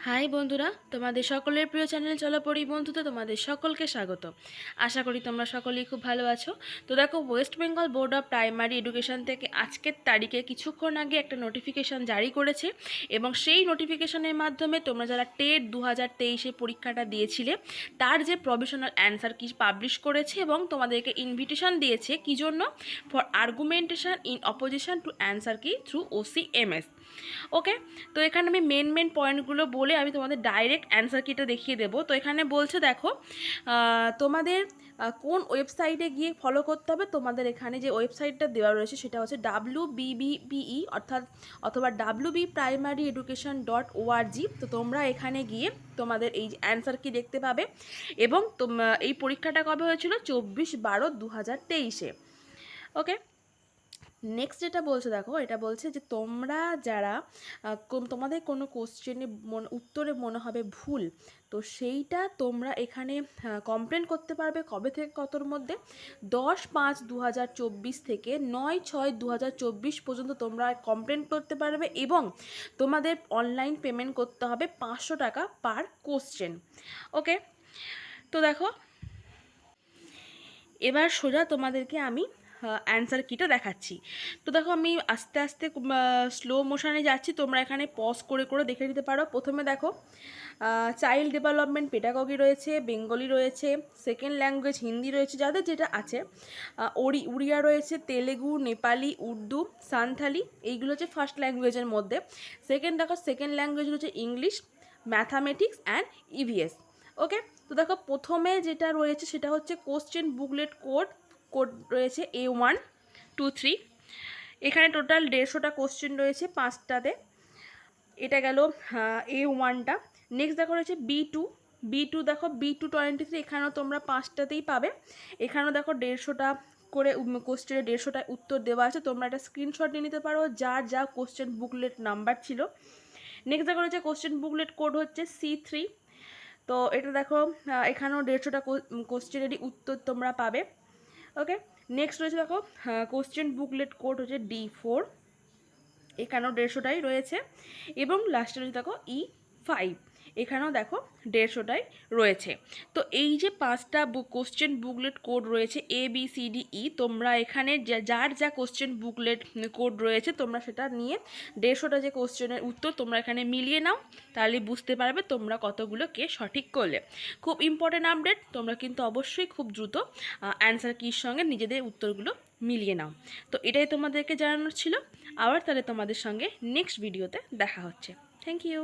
High বন্ধুরা, তোমাদের সকলের প্রিয় চ্যানেল চলো পড়ি বন্ধুতে তোমাদের সকলকে স্বাগত। আশা করি তোমরা সকলেই খুব ভালো আছো। তো দেখো, West Bengal board of primary education থেকে আজকের তারিখে কিছুক্ষণ আগে একটা নোটিফিকেশান জারি করেছে এবং সেই নোটিফিকেশানের মাধ্যমে তোমরা যারা টেট 2023 পরীক্ষাটা দিয়েছিলে তার যে প্রভিশনাল অ্যান্সার কি পাবলিশ করেছে এবং তোমাদেরকে ইনভিটেশন দিয়েছে কি জন্য, for আর্গুমেন্টেশন in opposition two answer কি থ্রু OCMS। ওকে, তো এখানে আমি মেন পয়েন্টগুলো বলে আমি তোমাদের ডাইরেক্ট অ্যান্সার কিটা দেখিয়ে দেবো। তো এখানে বলছে দেখো, তোমাদের কোন ওয়েবসাইটে গিয়ে ফলো করতে হবে। তোমাদের এখানে যে ওয়েবসাইটটা দেওয়া রয়েছে সেটা হচ্ছে WBBPE অথবা wbprimaryeducation.org। তো তোমরা এখানে গিয়ে তোমাদের এই অ্যান্সার কি দেখতে পাবে এবং এই পরীক্ষাটা কবে হয়েছিল, 24/12/2023। ওকে, নেক্সট যেটা বলছে দেখো, এটা বলছে যে তোমরা যারা তোমাদের কোনো কোশ্চেনে উত্তরে মনে হবে ভুল, তো সেইটা তোমরা এখানে কমপ্লেন করতে পারবে কবে থেকে কতর মধ্যে, 10/5/2024 থেকে 9/6/2024 পর্যন্ত তোমরা কমপ্লেন করতে পারবে এবং তোমাদের অনলাইন পেমেন্ট করতে হবে 500 টাকা পার কোশ্চেন। ওকে, তো দেখো এবার সোজা তোমাদেরকে আমি অ্যান্সার কিটা দেখাচ্ছি। তো দেখো, আমি আস্তে আস্তে স্লো মোশনে যাচ্ছি, তোমরা এখানে পজ করে করে দেখে নিতে পারো। প্রথমে দেখো, চাইল্ড ডেভেলপমেন্ট পেডাগজি রয়েছে, বেঙ্গলি রয়েছে, সেকেন্ড ল্যাঙ্গুয়েজ হিন্দি রয়েছে যাদের যেটা আছে, উড়িয়া রয়েছে, তেলেগু, নেপালি, উর্দু, সান্থালি, এইগুলো হচ্ছে ফার্স্ট ল্যাঙ্গুয়েজের মধ্যে। সেকেন্ড ল্যাঙ্গুয়েজ রয়েছে ইংলিশ, ম্যাথামেটিক্স অ্যান্ড EVS। ওকে, তো দেখো প্রথমে যেটা রয়েছে সেটা হচ্ছে কোশ্চেন বুকলেট কোড রয়েছে A1, 2, 3। এখানে টোটাল 150টা কোশ্চেন রয়েছে 5টাতে। এটা গেল A1টা। নেক্সট দেখো রয়েছে B2 দেখো B223, এখানেও তোমরা 5টাতেই পাবে। এখানেও দেখো 150টা করে কোশ্চেনে 150টা উত্তর দেওয়া আছে, তোমরা একটা স্ক্রিনশট নিয়ে নিতে পারো যার যা কোশ্চেন বুকলেট নাম্বার ছিল। নেক্সট দেখো রয়েছে কোশ্চেন বুকলেট কোড হচ্ছে C3। তো এটা দেখো, এখানেও 150টা কোশ্চেনেরই উত্তর তোমরা পাবে। ওকে, নেক্সট রয়েছে দেখো কোশ্চেন বুকলেট কোড হচ্ছে D4, এখানেও 150টাই রয়েছে এবং লাস্টে রয়েছে দেখো E5, এখানেও দেখো 150টাই রয়েছে। তো এই যে 5টা কোশ্চেন বুকলেট কোড রয়েছে ABCDE, তোমরা এখানে যার যা কোশ্চেন বুকলেট কোড রয়েছে তোমরা সেটা নিয়ে 150টা যে কোশ্চেনের উত্তর তোমরা এখানে মিলিয়ে নাও, তাহলে বুঝতে পারবে তোমরা কতগুলো কে সঠিক করলে। খুব ইম্পর্টেন্ট আপডেট, তোমরা কিন্তু অবশ্যই খুব দ্রুত অ্যান্সার কির সঙ্গে নিজেদের উত্তরগুলো মিলিয়ে নাও। তো এটাই তোমাদেরকে জানানোর ছিল। আবার তাহলে তোমাদের সঙ্গে নেক্সট ভিডিওতে দেখা হচ্ছে। Thank you.